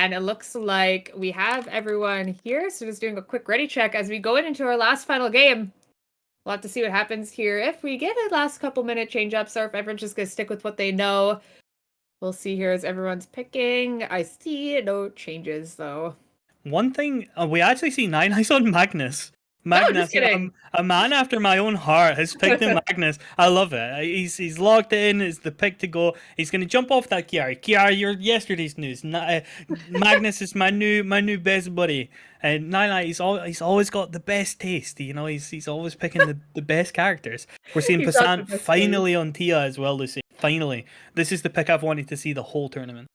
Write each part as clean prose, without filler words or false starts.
And it looks like we have everyone here. So just doing a quick ready check as we go into our last final game. We'll have to see what happens here. If we get a last couple minute change ups or if everyone's just going to stick with what they know. We'll see here as everyone's picking. I see no changes though. One thing, we actually see 9 Eyes on Magnus. Magnus, a man after my own heart has picked in Magnus. I love it. He's logged in. It's the pick to go. He's gonna jump off that Kiara. Kiara, you're yesterday's news. Magnus is my new best buddy. And Nine he's always got the best taste. You know, he's always picking the best characters. We're seeing Passant finally on Tia as well, Lucy. Finally, this is the pick I've wanted to see the whole tournament.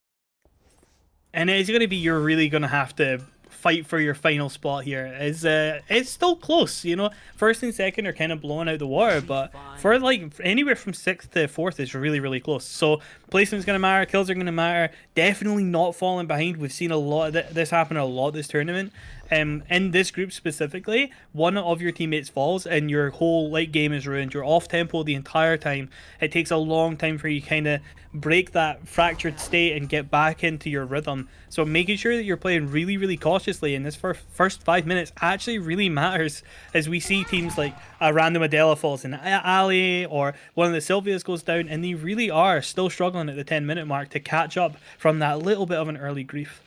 And it's gonna be you're really gonna have to fight for your final spot here. It's still close, you know. First and second are kind of blowing out the water, but for like anywhere from 6th to 4th is really close. So placement's gonna matter, kills are gonna matter. Definitely not falling behind. We've seen a lot of this happen a lot this tournament. In this group specifically, one of your teammates falls and your whole late game is ruined. You're off tempo the entire time. It takes a long time for you to kind of break that fractured state and get back into your rhythm. So making sure that you're playing really cautiously in this first 5 minutes actually really matters, as we see teams like a random Adela falls in alley or one of the Sylvias goes down, and they really are still struggling at the 10-minute mark to catch up from that little bit of an early grief.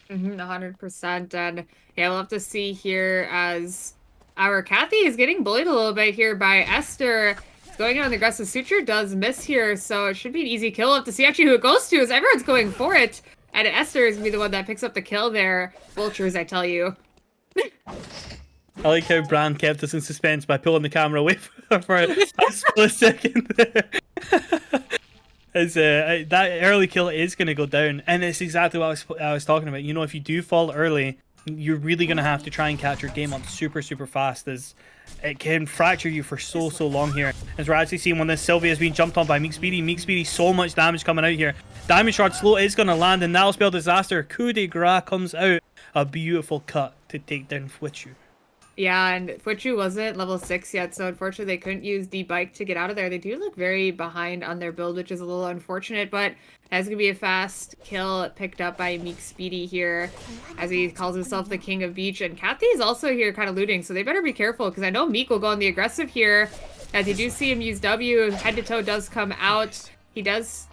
100%. And yeah, we'll have to see here as our Kathy is getting bullied a little bit here by Esther. Going on the aggressive suture does miss here, so it should be an easy kill. We'll have to see actually who it goes to, as everyone's going for it. And Esther is going to be the one that picks up the kill there. Vultures, I tell you. I like how Brand kept us in suspense by pulling the camera away for a split second there. As that early kill is going to go down, and it's exactly what I was talking about. You know, if you do fall early, you're really going to have to try and catch your game up super fast, as it can fracture you for so long here. As we're actually seeing when this Sylvia is being jumped on by Meek Speedy, so much damage coming out here. Diamond Shard slow is going to land, and that'll spell disaster. Coup de grace comes out. A beautiful cut to take down Fwitchu. Yeah, and Fwitchu wasn't level 6 yet, so unfortunately they couldn't use D-Bike to get out of there. They do look very behind on their build, which is a little unfortunate, but that's going to be a fast kill picked up by Meek Speedy here, as he calls himself the King of Beach. And Kathy is also here kind of looting, so they better be careful, because I know Meek will go on the aggressive here, as you do see him use W. Head to toe does come out. He does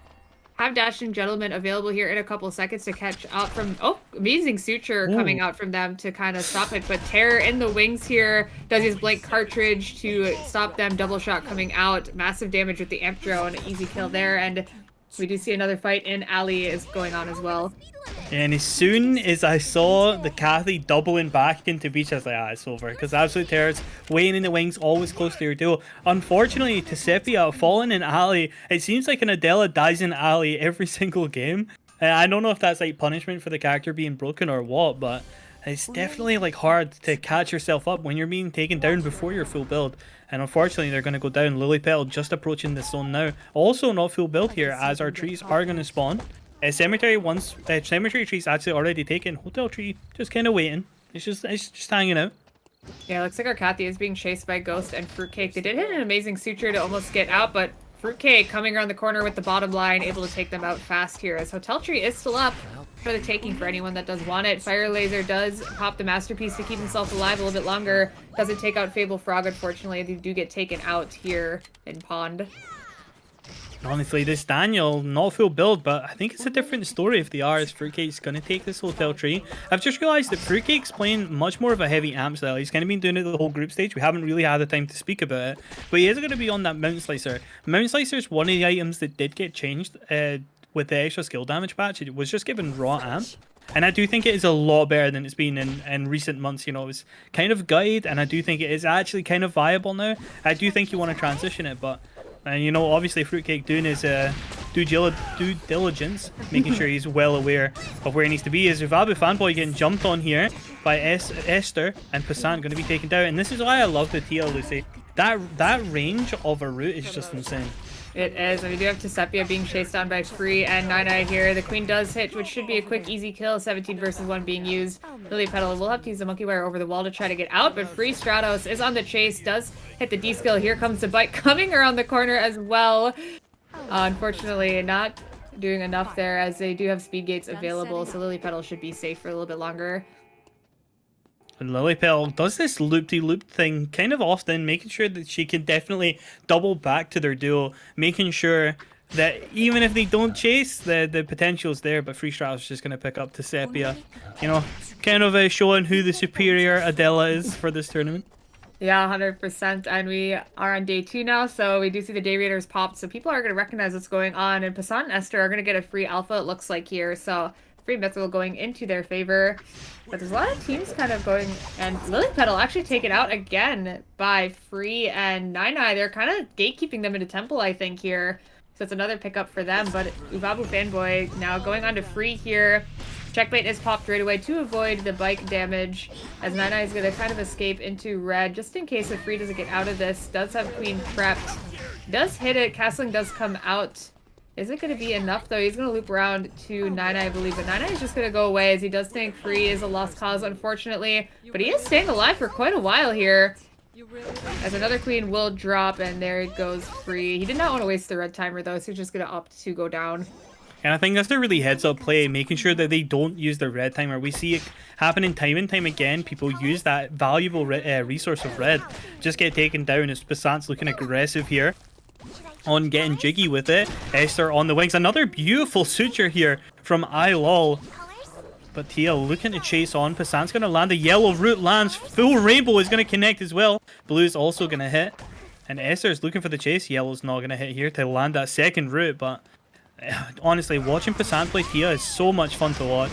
have Dash and Gentleman available here in a couple seconds to catch out from... Oh, amazing suture coming out from them to kind of stop it. But Terror in the wings here does his blank cartridge to stop them. Double shot coming out. Massive damage with the amp drone. Easy kill there. And we do see another fight in alley is going on as well. And as soon as I saw the Kathy doubling back into Beach, I was like, it's over. Because Absolute Terror's waiting in the wings, always close to your duo. Unfortunately, to Sepia, falling in alley, it seems like an Adela dies in alley every single game. I don't know if that's like punishment for the character being broken or what, but it's definitely like hard to catch yourself up when you're being taken down before your full build. And unfortunately, they're going to go down. Lilipel just approaching the zone now. Also not full build here, as our trees are going to spawn. Cemetery tree's actually already taken. Hotel tree just kind of waiting. It's just hanging out. Yeah, looks like our Kathy is being chased by Ghost and Fruitcake. They did hit an amazing suture to almost get out, but Fruitcake coming around the corner with the bottom line, able to take them out fast here, as Hotel Tree is still up for the taking for anyone that does want it. Fire Laser does pop the Masterpiece to keep himself alive a little bit longer. Doesn't take out Fable Frog, unfortunately. They do get taken out here in Pond. Honestly, this Daniel, not full build, but I think it's a different story if they are, as Fruitcake's going to take this Hotel Tree. I've just realised that Fruitcake's playing much more of a heavy amp style. He's kind of been doing it the whole group stage. We haven't really had the time to speak about it, but he is going to be on that Mount Slicer. Mount Slicer is one of the items that did get changed with the extra skill damage patch. It was just given raw amp. And I do think it is a lot better than it's been in recent months. You know, it was kind of gutted, and I do think it is actually kind of viable now. I do think you want to transition it, but... And you know, obviously Fruitcake doing his due diligence, making sure he's well aware of where he needs to be. Is Uvabu Fanboy getting jumped on here by Esther, and Passant going to be taken down. And this is why I love the TL, Lucy. That range of a route is just insane. It is, and we do have Tesepia being chased down by Free and Nine here. The Queen does hit, which should be a quick, easy kill. 17 versus 1 being used. Lily Petal will have to use the Monkey Wire over the wall to try to get out, but Free Stratos is on the chase, does hit the D-skill. Here comes the bite coming around the corner as well. Unfortunately, not doing enough there, as they do have speed gates available, so Lily should be safe for a little bit longer. And Lucipurr does this loop-de-loop thing kind of often, making sure that she can definitely double back to their duo, making sure that even if they don't chase, the potential's there, but Freestyle is just going to pick up Sepia. You know, kind of showing who the superior Adela is for this tournament. Yeah, 100%. And we are on day 2 now, so we do see the day raiders popped, so people are going to recognize what's going on, and Passant and Esther are going to get a free alpha, it looks like here, so free mithril going into their favor. But there's a lot of teams kind of going, and Lily actually taken out again by Free and Nine. They're kind of gatekeeping them into Temple, I think, here. So it's another pickup for them, but Ubabu Fanboy now going on to Free here. Checkmate is popped right away to avoid the bike damage, as Nine is going to kind of escape into red, just in case if Free doesn't get out of this. Does have Queen prepped. Does hit it. Castling does come out. Is it going to be enough, though? He's going to loop around to Nine, I believe, but Nine is just going to go away, as he does think Free is a lost cause, unfortunately. But he is staying alive for quite a while here, as another Queen will drop, and there it goes Free. He did not want to waste the red timer, though, so he's just going to opt to go down. And I think that's a really heads-up play, making sure that they don't use the red timer. We see it happening time and time again. People use that valuable resource of red, just get taken down, as Passant's looking aggressive here on getting jiggy with it. Esther on the wings. Another beautiful suture here from iLol. But Tia looking to chase on. Passant's going to land. A yellow root lands. Full rainbow is going to connect as well. Blue's also going to hit. And Esther's looking for the chase. Yellow's not going to hit here to land that second root. But honestly, watching Passant play Tia is so much fun to watch.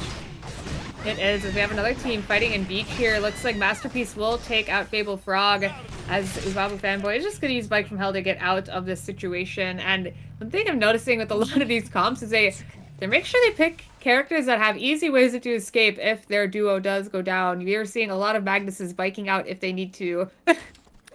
It is, as we have another team fighting in Beach here. Looks like Masterpiece will take out Fable Frog, as Ubabu Fanboy is just going to use Bike from Hell to get out of this situation. And one thing I'm noticing with a lot of these comps is they make sure they pick characters that have easy ways to escape if their duo does go down. We are seeing a lot of Magnuses biking out if they need to.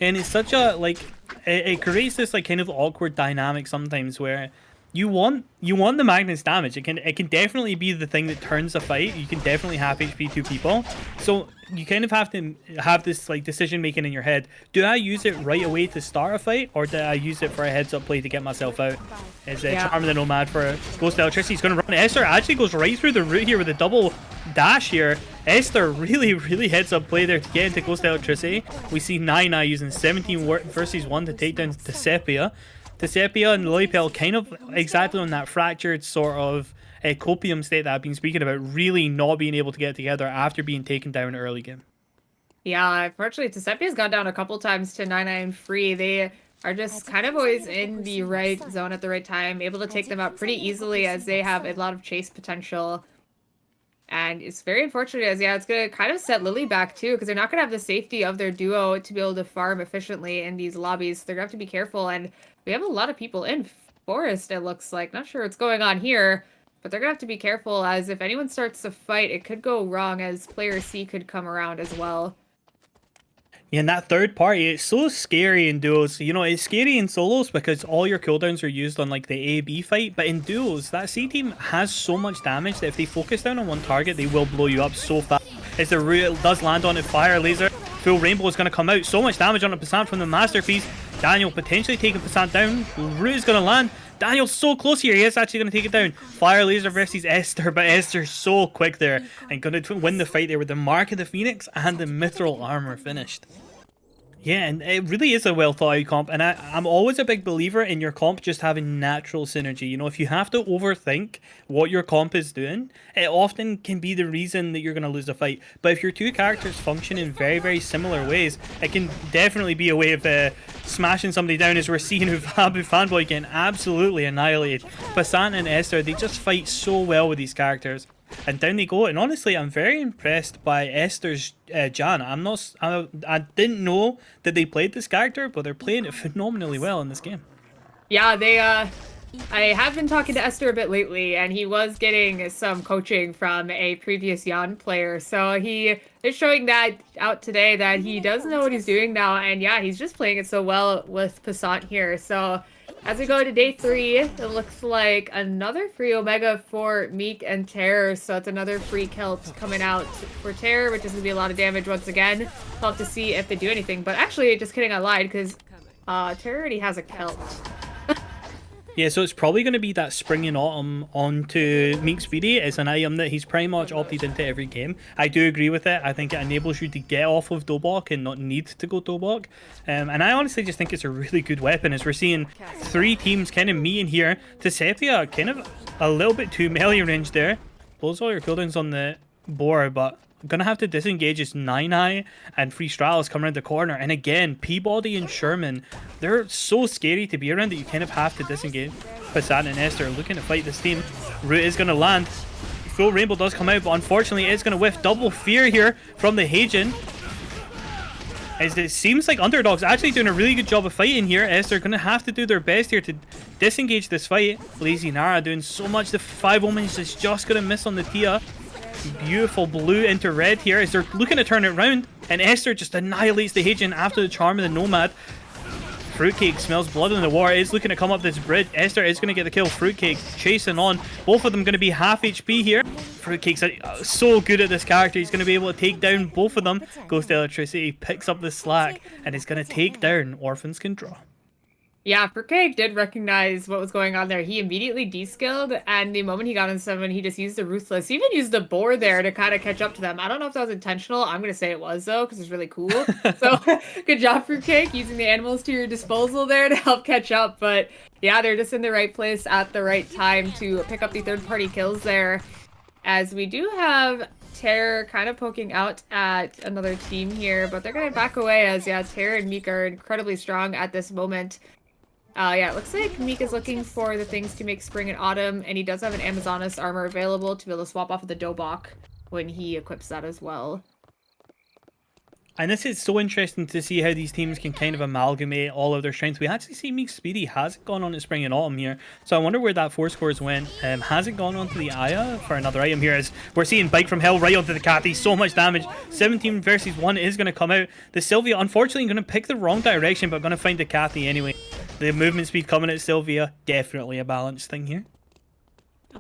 And it's such a, like, it creates this, like, kind of awkward dynamic sometimes where you want the Magnus damage. It can definitely be the thing that turns a fight. You can definitely half HP 2 people. So you kind of have to have this like decision making in your head. Do I use it right away to start a fight, or do I use it for a heads up play to get myself out? As Charm of the Nomad for Ghost Electricity is going to run. Esther actually goes right through the route here with a double dash here. Esther really heads up play there to get into Ghost Electricity. We see Nine using 17 versus 1 to take down Sepia. Sepia and Lucipurr kind of exactly on that fractured sort of copium state that I've been speaking about, really not being able to get together after being taken down early game. Yeah, unfortunately, Sepia's gone down a couple times to 9 Free. They are just kind of always in the right zone at the right time, able to take them out pretty easily, as they have a lot of chase potential. And it's very unfortunate, as it's going to kind of set Lily back too, because they're not going to have the safety of their duo to be able to farm efficiently in these lobbies. They're going to have to be careful, and we have a lot of people in Forest, it looks like. Not sure what's going on here, but they're going to have to be careful, as if anyone starts to fight, it could go wrong, as player C could come around as well. Yeah, and that third party, it's so scary in duos. You know, it's scary in solos because all your cooldowns are used on like the A-B fight, but in duos, that C team has so much damage that if they focus down on one target, they will blow you up so fast. As the root does land on it, Fire Laser, full rainbow is going to come out. So much damage on a Passant from the Masterpiece. Daniel potentially taking Passant down. Root is going to land. Daniel's so close here. He is actually going to take it down. Fire Laser versus Esther, but Esther's so quick there and going to win the fight there with the Mark of the Phoenix and the Mithril Armor finished. Yeah, and it really is a well thought out comp, and I'm always a big believer in your comp just having natural synergy. You know, if you have to overthink what your comp is doing, it often can be the reason that you're going to lose a fight. But if your two characters function in very similar ways, it can definitely be a way of smashing somebody down, as we're seeing Ubabu Fanboy getting absolutely annihilated. Passant and Esther, they just fight so well with these characters. And down they go, and honestly, I'm very impressed by Esther's Jan. I didn't know that they played this character, but they're playing it phenomenally well in this game. Yeah, I have been talking to Esther a bit lately, and he was getting some coaching from a previous Jan player. So he is showing that out today, that he does know what he's doing now, and yeah, he's just playing it so well with Passant here. So as we go to day 3, it looks like another free Omega for Meek and Terror. So it's another free kilt coming out for Terror, which is going to be a lot of damage once again. We'll have to see if they do anything. But actually, just kidding, I lied, because Terror already has a kilt. Yeah, so it's probably going to be that Spring and Autumn onto Meek Speedy. It's an item that he's pretty much opted into every game. I do agree with it. I think it enables you to get off of Dobok and not need to go Dobok. And I honestly just think it's a really good weapon, as we're seeing 3 teams kind of meeting here. To Sepia, kind of a little bit too melee range there. Blows all your cooldowns on the board, but gonna have to disengage as Nine and Free Straddles come around the corner. And again, Peabody and Sherman, they're so scary to be around that you kind of have to disengage. Passat and Esther looking to fight this team. Root is gonna land. Full Rainbow does come out, but unfortunately it's gonna whiff. Double Fear here from the Heijin. As it seems like Underdog's actually doing a really good job of fighting here. Esther gonna have to do their best here to disengage this fight. Lazy Nara doing so much. The 5 Omens is just gonna miss on the Tia. Beautiful blue into red here as they're looking to turn it around, and Esther just annihilates the Heijin after the charm of the Nomad. Fruitcake smells blood in the water, is looking to come up this bridge. Esther is going to get the kill. Fruitcake chasing on. Both of them going to be half HP here. Fruitcake's so good at this character. He's going to be able to take down both of them. Goes to Electricity, picks up the slack, and is going to take down Orphans Can Draw. Yeah, Fruitcake did recognize what was going on there. He immediately de-skilled, and the moment he got on summon, he just used the Ruthless. He even used the Boar there to kind of catch up to them. I don't know if that was intentional. I'm going to say it was, though, because it's really cool. So, good job, Fruitcake, using the animals to your disposal there to help catch up. But, yeah, they're just in the right place at the right time to pick up the third-party kills there. As we do have Terror kind of poking out at another team here, but they're going to back away as, yeah, Terror and Meek are incredibly strong at this moment. Yeah, it looks like Meek is looking for the things to make Spring and Autumn, and he does have an Amazoness armor available to be able to swap off of the Dobok when he equips that as well. And this is so interesting to see how these teams can kind of amalgamate all of their strengths. We actually see Meek Speedy hasn't gone on to Spring and Autumn here, so I wonder where that 4 scores went. Hasn't gone on to the Aya for another item here, as we're seeing Bike from Hell right onto the Cathy. So much damage. 17 versus 1 is going to come out. The Sylvia, unfortunately, going to pick the wrong direction, but going to find the Cathy anyway. The movement speed coming at Sylvia, definitely a balanced thing here.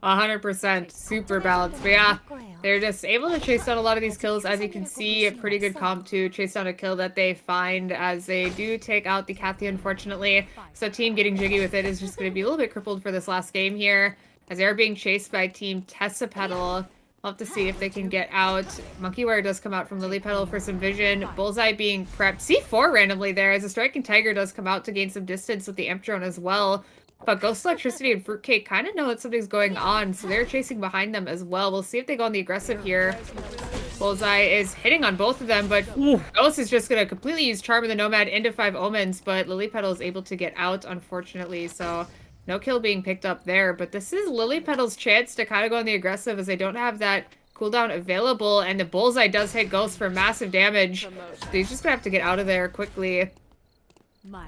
100%, super balanced. But yeah, they're just able to chase down a lot of these kills. As you can see, a pretty good comp to chase down a kill that they find, as they do take out the Cathy, unfortunately. So team getting jiggy with it is just going to be a little bit crippled for this last game here, as they're being chased by Team Tessapetal. We'll have to see if they can get out. Monkey Wire does come out from Lilypetal for some vision. Bullseye being prepped. C4 randomly there, as a Striking Tiger does come out to gain some distance with the Imp Drone as well. But Ghost Electricity and Fruitcake kind of know that something's going on, so they're chasing behind them as well. We'll see if they go on the aggressive here. Bullseye is hitting on both of them, but Ghost is just going to completely use Charm of the Nomad into 5 Omens, but Lilypetal is able to get out, unfortunately, so no kill being picked up there. But this is Lilypetal's chance to kind of go on the aggressive, as they don't have that cooldown available, and the Bullseye does hit Ghost for massive damage. So he's just going to have to get out of there quickly.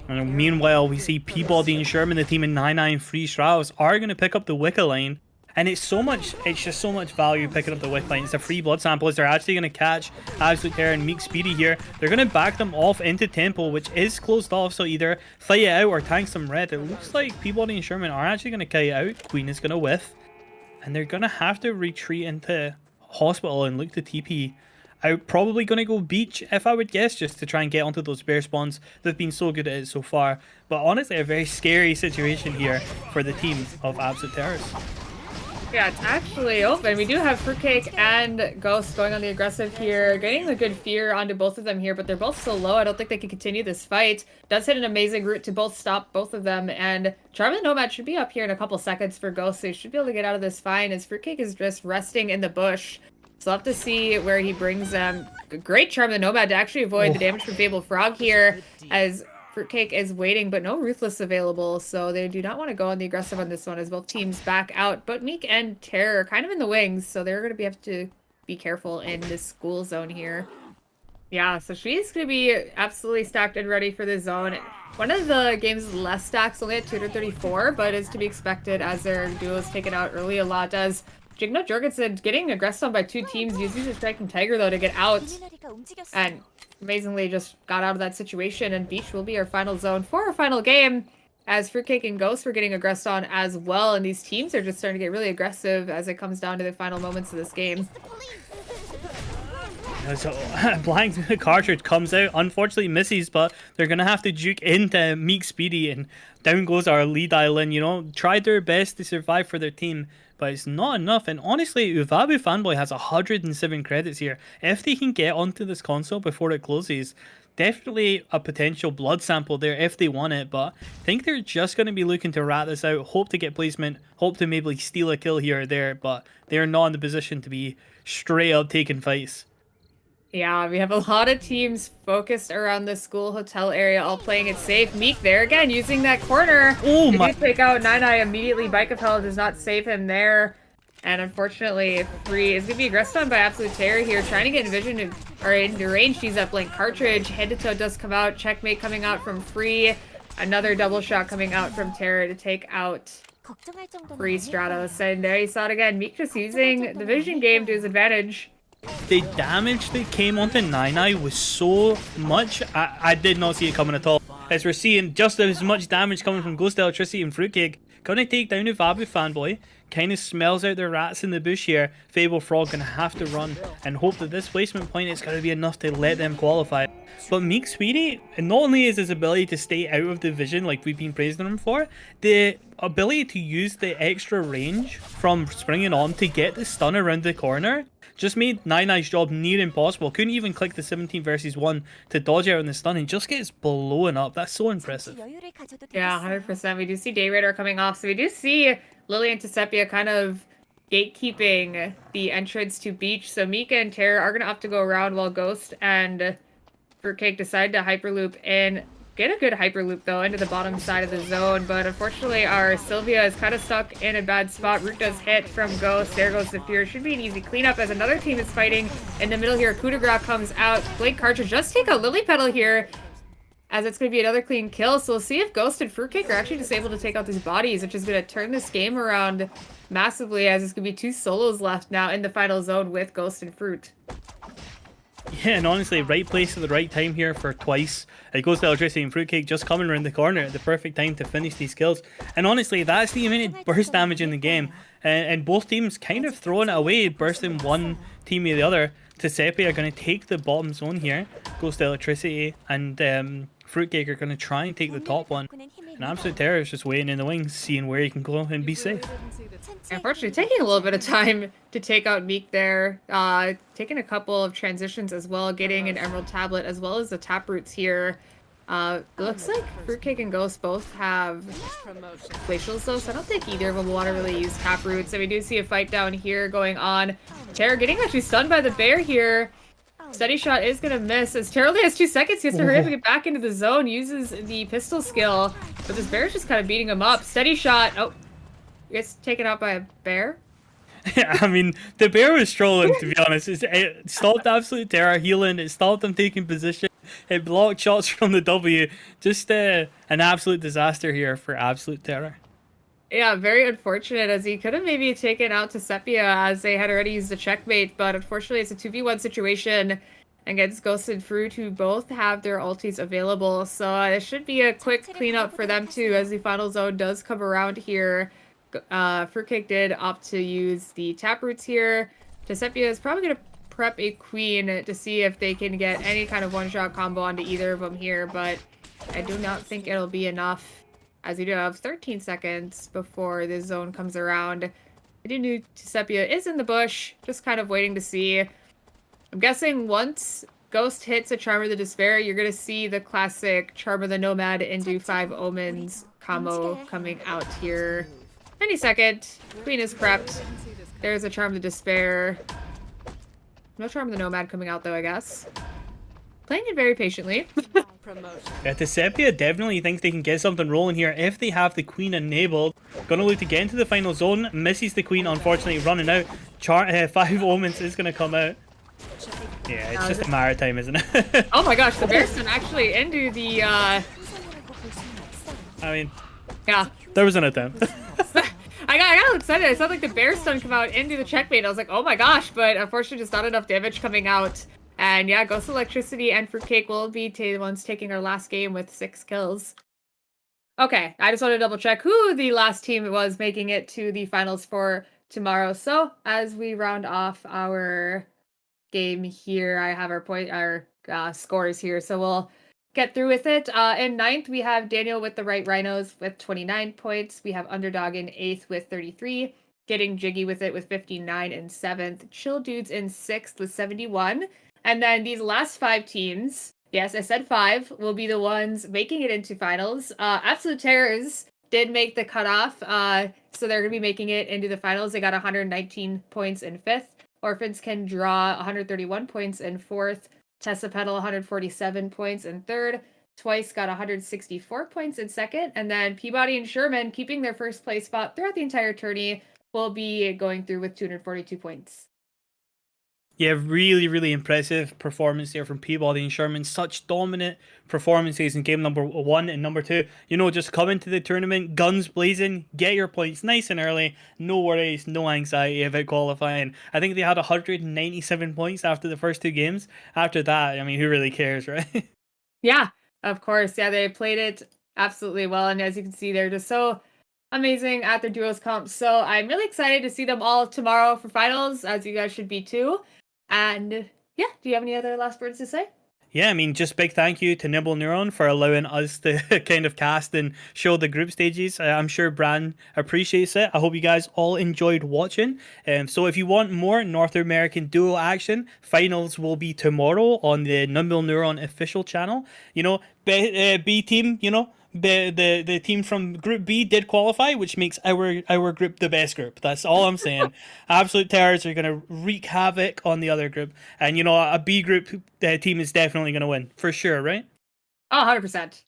And meanwhile, we see Peabody and Sherman, the team in 9-9 Free Straddles, are going to pick up the Wicca line. And it's just so much value picking up the Wicca line. It's a free blood sample, as they're actually going to catch Absolute Terror and Meek Speedy here. They're going to back them off into Temple, which is closed off, so either fight it out or tank some red. It looks like Peabody and Sherman are actually going to kite out. Queen is going to whiff. And they're going to have to retreat into Hospital and look to TP. I'm probably going to go Beach, if I would guess, just to try and get onto those bear spawns. They've been so good at it so far. But honestly, a very scary situation here for the team of Absolute Terrors. Yeah, it's actually open. We do have Fruitcake and Ghost going on the aggressive here, getting the good fear onto both of them here, but they're both so low. I don't think they can continue this fight. Does hit an amazing route to both stop both of them, and Charm and Nomad should be up here in a couple seconds for Ghost, so he should be able to get out of this fine, as Fruitcake is just resting in the bush. So we'll have to see where he brings them. Great Charm the Nomad to actually avoid the damage from Fable Frog here, as Fruitcake is waiting, but no Ruthless available, so they do not want to go on the aggressive on this one, as both teams back out. But Meek and Terror are kind of in the wings, so they're going to have to be careful in this school zone here. Yeah, so she's going to be absolutely stacked and ready for this zone. One of the game's less stacks, only at 234, but is to be expected as their duos taken out early a lot, as Jigno Jorgensen getting aggressed on by 2 teams, using the Striking Tiger though to get out, and amazingly just got out of that situation. And Beach will be our final zone for our final game, as Fruitcake and Ghost were getting aggressed on as well, and these teams are just starting to get really aggressive as it comes down to the final moments of this game. So Blank cartridge comes out, unfortunately misses, but they're gonna have to juke into Meek Speedy, and down goes our lead island. You know, tried their best to survive for their team, but it's not enough. And honestly, Uvabu Fanboy has 107 credits here. If they can get onto this console before it closes, definitely a potential blood sample there if they want it, but I think they're just going to be looking to rat this out, hope to get placement, hope to maybe steal a kill here or there, but they're not in the position to be straight up taking fights. Yeah, we have a lot of teams focused around the school hotel area, all playing it safe. Meek there again, using that corner. Oh they my! do take out Nine immediately. Bike of Hell does not save him there. And unfortunately, Free is going to be aggressed on by Absolute Terror here, trying to get in vision or into range. Use that Blank cartridge. Head to toe does come out. Checkmate coming out from Free. Another double shot coming out from Terror to take out Free Stratos. And there you saw it again. Meek just using the vision game to his advantage. The damage that came onto Nine was so much, I did not see it coming at all. As we're seeing just as much damage coming from Ghost Electricity and Fruitcake. Gonna take down Uvabu Fanboy. Kind of smells out the rats in the bush here. Fable Frog gonna have to run and hope that this placement point is gonna be enough to let them qualify. But Meek Speedy, not only is his ability to stay out of the vision like we've been praising him for, the ability to use the extra range from springing on to get the stun around the corner just made Nine's job near impossible. Couldn't even click the 17 versus 1 to dodge out on the stun and just gets blown up. That's so impressive. Yeah, 100%. We do see Day Raider coming off, so we do see Lily and Tesepia kind of gatekeeping the entrance to Beach. So Mika and Terror are going to have to go around while Ghost and Fruitcake decide to hyperloop in. Get a good hyperloop, though, into the bottom side of the zone. But unfortunately, our Sylvia is kind of stuck in a bad spot. Root does hit from Ghost. There goes the Fear. Should be an easy cleanup as another team is fighting in the middle here. Coup de grace comes out. Blake Cartridge just take a Lily Petal here, as it's going to be another clean kill. So we'll see if Ghost and Fruitcake are actually just able to take out these bodies, which is going to turn this game around massively, as it's going to be 2 solos left now in the final zone with Ghost and Fruit. Yeah, and honestly, right place at the right time here for twice. It goes to Electricity and Fruitcake just coming around the corner at the perfect time to finish these kills. And honestly, that's the amount of burst damage in the game. And both teams kind of throwing it away, bursting one team or the other. Tesepia are going to take the bottom zone here. Goes to Electricity and Fruitcake are going to try and take the top one. And Absolute Terror is just waiting in the wings, seeing where he can go and be safe. Unfortunately, taking a little bit of time to take out Meek there. Taking a couple of transitions as well, getting an Emerald Tablet as well as the Taproots here. It looks like Fruitcake and Ghost both have Glacials though, so I don't think either of them will want to really use Taproots. So we do see a fight down here going on. Terror getting actually stunned by the bear here. Steady shot is going to miss as Terror only has 2 seconds. He has to hurry up and get back into the zone. Uses the pistol skill, but this bear is just kind of beating him up. Steady shot. Oh, gets taken out by a bear. I mean, the bear was strolling, to be honest. It stopped Absolute Terror healing. It stopped him taking position. It blocked shots from the W. Just an absolute disaster here for Absolute Terror. Yeah, very unfortunate, as he could have maybe taken out Tesepia as they had already used the checkmate, but unfortunately it's a 2v1 situation against Ghost and Fruit, who both have their ultis available. So it should be a quick cleanup for them too, as the final zone does come around here. Fruitcake did opt to use the Taproots here. Tesepia is probably going to prep a Queen to see if they can get any kind of one-shot combo onto either of them here, but I do not think it'll be enough, as we do have 13 seconds before this zone comes around. I do know Tesepia is in the bush, just kind of waiting to see. I'm guessing once Ghost hits a Charm of the Despair, you're going to see the classic Charm of the Nomad into 5 Omens combo coming out here. Any second. Queen is prepped. There's a Charm of the Despair. No Charm of the Nomad coming out though, I guess. Playing it very patiently. Yeah, Tesepia definitely thinks they can get something rolling here if they have the Queen enabled. Gonna look to get into the final zone. Misses the Queen, unfortunately, running out. 5 Omens is gonna come out. Yeah, it's just a maritime, isn't it? Oh my gosh, the Bearston actually into the, I mean, yeah. There was an attempt. I got excited. I saw like the bear stun come out into the checkmate. I was like, oh my gosh, but unfortunately just not enough damage coming out. And yeah, Ghost Electricity and Fruitcake will be the ones taking our last game with 6 kills. Okay, I just want to double check who the last team was making it to the finals for tomorrow. So as we round off our game here. I have our scores here, so we'll get through with it. In ninth, we have Daniel with the Right Rhinos with 29 points. We have Underdog in eighth with 33. Getting Jiggy with it with 59 in seventh. Chill Dudes in sixth with 71. And then these last 5 teams, yes, I said 5, will be the ones making it into finals. Absolute Terrors did make the cutoff, so they're going to be making it into the finals. They got 119 points in fifth. Orphans Can Draw 131 points in fourth. Tessa Petal 147 points in third. Twice got 164 points in second. And then Peabody and Sherman, keeping their first place spot throughout the entire tourney, will be going through with 242 points. Yeah, really, really impressive performance there from Peabody and Sherman. Such dominant performances in game number 1 and number 2. You know, just come into the tournament, guns blazing, get your points nice and early. No worries, no anxiety about qualifying. I think they had 197 points after the first 2 games. After that, I mean, who really cares, right? Yeah, of course. Yeah, they played it absolutely well. And as you can see, they're just so amazing at their duos comp. So I'm really excited to see them all tomorrow for finals, as you guys should be too. And yeah, do you have any other last words to say? Yeah, I mean, just big thank you to Nibble Neuron for allowing us to kind of cast and show the group stages. I'm sure Bran appreciates it. I hope you guys all enjoyed watching. So if you want more North American duo action, finals will be tomorrow on the Nibble Neuron official channel. You know, B team, you know, the team from Group B did qualify, which makes our group the best group. That's all I'm saying. Absolute Terrors are gonna wreak havoc on the other group, and you know a B group team is definitely gonna win for sure, right? Oh, 100%.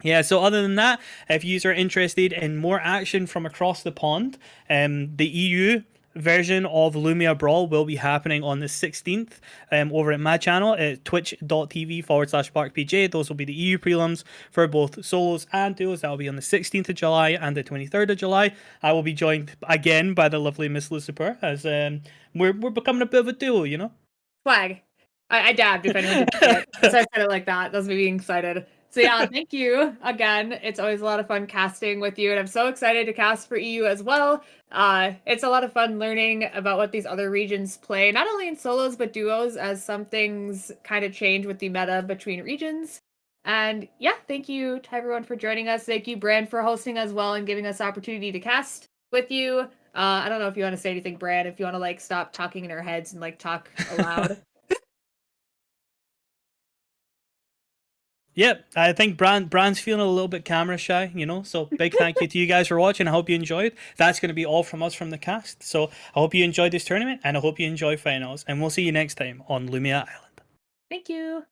Yeah, so other than that, if you are interested in more action from across the pond, the EU version of Lumia Brawl will be happening on the 16th over at my channel at twitch.tv/SparkPJ. Those will be the EU prelims for both solos and duos. That will be on the 16th of July and the 23rd of July. I will be joined again by the lovely Miss Lucipurr as we're becoming a bit of a duo, you know? Swag. I dabbed if anyone didn't get it. So I said it like that. That was me being excited. So yeah, thank you again. It's always a lot of fun casting with you, and I'm so excited to cast for EU as well. It's a lot of fun learning about what these other regions play, not only in solos but duos, as some things kind of change with the meta between regions. And yeah, thank you to everyone for joining us. Thank you, Brand, for hosting as well and giving us the opportunity to cast with you. I don't know if you want to say anything, Brand, if you want to like stop talking in our heads and like talk aloud. Yep, I think Brand's feeling a little bit camera shy, you know, so big thank you to you guys for watching. I hope you enjoyed. That's going to be all from us from the cast. So I hope you enjoyed this tournament, and I hope you enjoy finals, and we'll see you next time on Lumia Island. Thank you.